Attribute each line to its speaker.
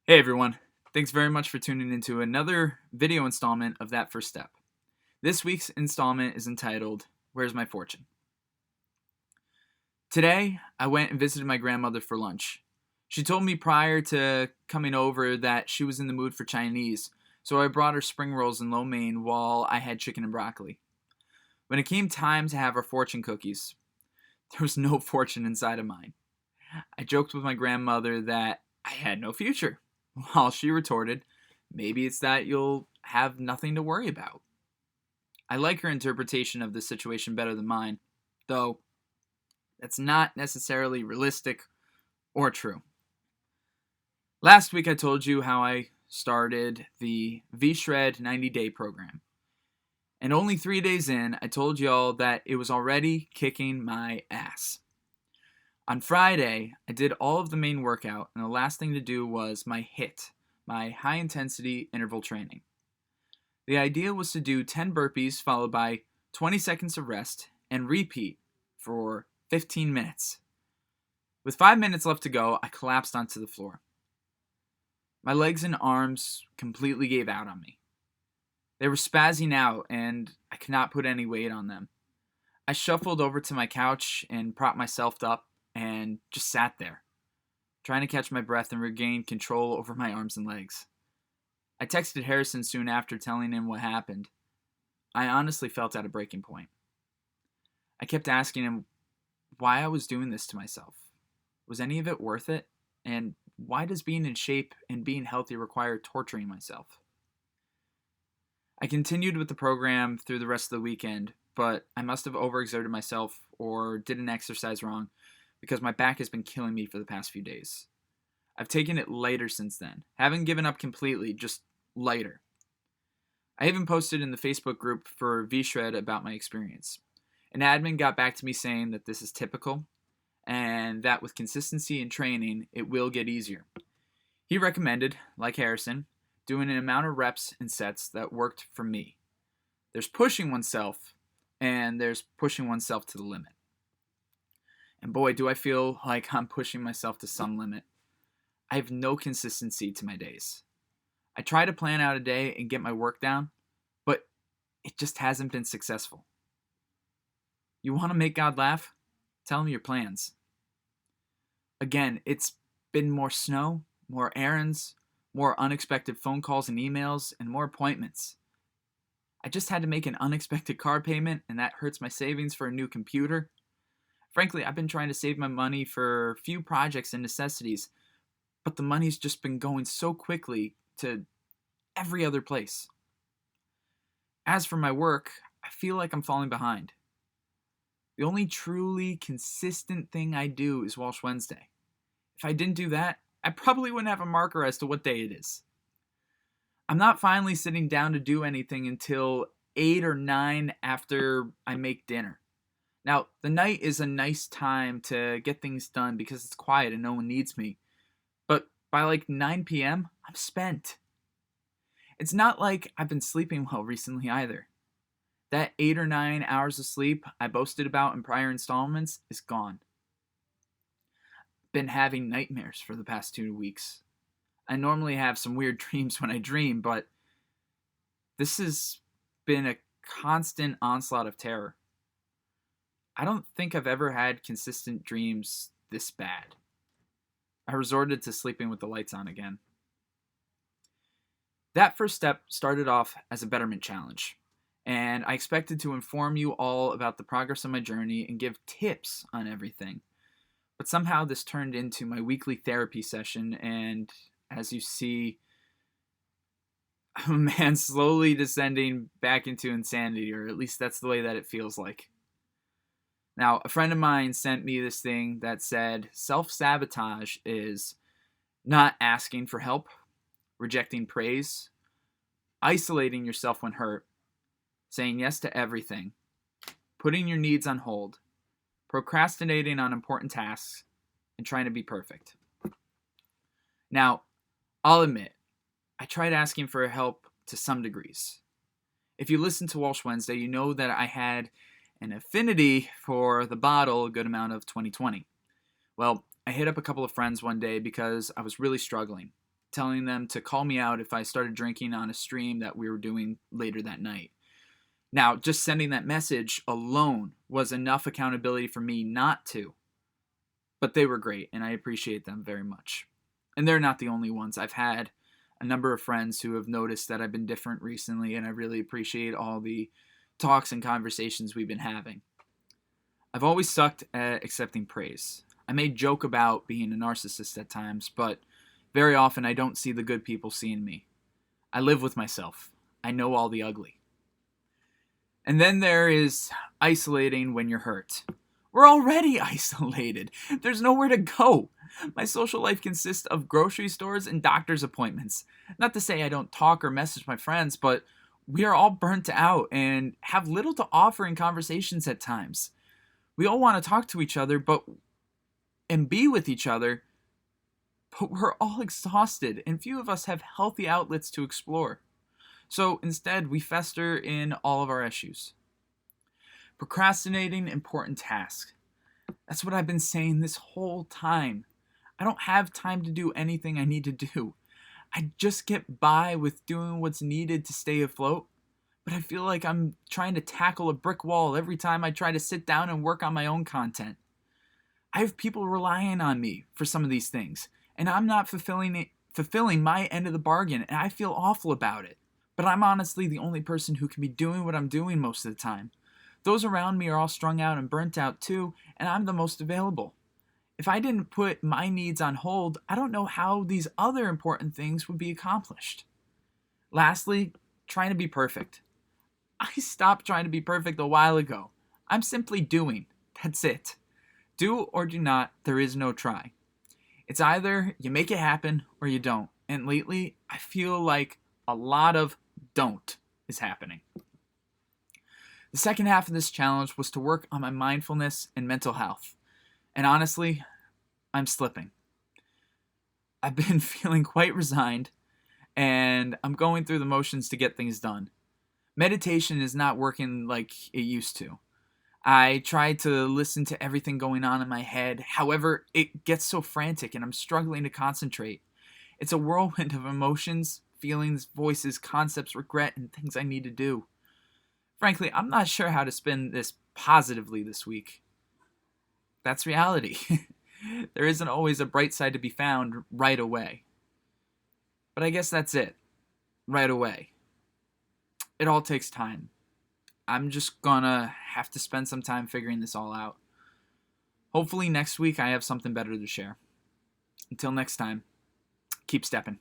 Speaker 1: Hey everyone, thanks very much for tuning into another video installment of That First Step. This week's installment is entitled, Where's My Fortune? Today, I went and visited my grandmother for lunch. She told me prior to coming over that she was in the mood for Chinese, so I brought her spring rolls and lo mein while I had chicken and broccoli. When it came time to have our fortune cookies, there was no fortune inside of mine. I joked with my grandmother that I had no future, while she retorted, maybe it's that you'll have nothing to worry about. I like her interpretation of the situation better than mine, though that's not necessarily realistic or true. Last week I told you how I started the V-Shred 90-day program. And only 3 days in, I told y'all that it was already kicking my ass. On Friday, I did all of the main workout, and the last thing to do was my HIIT, my high intensity interval training. The idea was to do 10 burpees followed by 20 seconds of rest and repeat for 15 minutes. With 5 minutes left to go, I collapsed onto the floor. My legs and arms completely gave out on me. They were spazzing out, and I could not put any weight on them. I shuffled over to my couch and propped myself up and just sat there, trying to catch my breath and regain control over my arms and legs. I texted Harrison soon after, telling him what happened. I honestly felt at a breaking point. I kept asking him why I was doing this to myself. Was any of it worth it? And why does being in shape and being healthy require torturing myself? I continued with the program through the rest of the weekend, but I must have overexerted myself or didn't exercise wrong because my back has been killing me for the past few days. I've taken it lighter since then. Haven't given up completely, just lighter. I even posted in the Facebook group for V-Shred about my experience. An admin got back to me saying that this is typical and that with consistency and training, it will get easier. He recommended, like Harrison, doing an amount of reps and sets that worked for me. There's pushing oneself and there's pushing oneself to the limit. And boy, do I feel like I'm pushing myself to some limit. I have no consistency to my days. I try to plan out a day and get my work down, but it just hasn't been successful. You want to make God laugh? Tell him your plans. Again, it's been more snow, more errands, more unexpected phone calls and emails, and more appointments. I just had to make an unexpected car payment, and that hurts my savings for a new computer. Frankly, I've been trying to save my money for few projects and necessities, but the money's just been going so quickly to every other place. As for my work, I feel like I'm falling behind. The only truly consistent thing I do is Walsh Wednesday. If I didn't do that, I probably wouldn't have a marker as to what day it is. I'm not finally sitting down to do anything until 8 or 9 after I make dinner. Now, the night is a nice time to get things done because it's quiet and no one needs me. But by like 9 p.m., I'm spent. It's not like I've been sleeping well recently either. That 8 or 9 hours of sleep I boasted about in prior installments is gone. Been having nightmares for the past 2 weeks. I normally have some weird dreams when I dream, but this has been a constant onslaught of terror. I don't think I've ever had consistent dreams this bad. I resorted to sleeping with the lights on again. That first step started off as a betterment challenge, and I expected to inform you all about the progress of my journey and give tips on everything. But somehow this turned into my weekly therapy session, and as you see, I'm a man slowly descending back into insanity, or at least that's the way that it feels like. Now, a friend of mine sent me this thing that said self-sabotage is not asking for help, rejecting praise, isolating yourself when hurt, saying yes to everything, putting your needs on hold, procrastinating on important tasks, and trying to be perfect. Now, I'll admit, I tried asking for help to some degrees. If you listen to Walsh Wednesday, you know that I had an affinity for the bottle a good amount of 2020. Well, I hit up a couple of friends one day because I was really struggling. telling them to call me out if I started drinking on a stream that we were doing later that night. Now, just sending that message alone was enough accountability for me not to. But they were great, and I appreciate them very much. And they're not the only ones. I've had a number of friends who have noticed that I've been different recently, and I really appreciate all the talks and conversations we've been having. I've always sucked at accepting praise. I may joke about being a narcissist at times, but very often I don't see the good people seeing me. I live with myself. I know all the ugly. And then there is isolating when you're hurt. We're already isolated. There's nowhere to go. My social life consists of grocery stores and doctor's appointments. Not to say I don't talk or message my friends, but we are all burnt out and have little to offer in conversations at times. We all want to talk to each other and be with each other, but we're all exhausted and few of us have healthy outlets to explore. So instead, we fester in all of our issues. Procrastinating important tasks. That's what I've been saying this whole time. I don't have time to do anything I need to do. I just get by with doing what's needed to stay afloat, but I feel like I'm trying to tackle a brick wall every time I try to sit down and work on my own content. I have people relying on me for some of these things, and I'm not fulfilling my end of the bargain, and I feel awful about it. But I'm honestly the only person who can be doing what I'm doing most of the time. Those around me are all strung out and burnt out too, and I'm the most available. If I didn't put my needs on hold, I don't know how these other important things would be accomplished. Lastly, trying to be perfect. I stopped trying to be perfect a while ago. I'm simply doing. That's it. Do or do not, there is no try. It's either you make it happen or you don't. And lately, I feel like a lot of don't is happening. The second half of this challenge was to work on my mindfulness and mental health. And honestly, I'm slipping. I've been feeling quite resigned, and I'm going through the motions to get things done. Meditation is not working like it used to. I try to listen to everything going on in my head. However, it gets so frantic and I'm struggling to concentrate. It's a whirlwind of emotions, feelings, voices, concepts, regret, and things I need to do. Frankly, I'm not sure how to spin this positively this week. That's reality. There isn't always a bright side to be found right away. But I guess that's it. Right away. It all takes time. I'm just gonna have to spend some time figuring this all out. Hopefully next week I have something better to share. Until next time, keep stepping.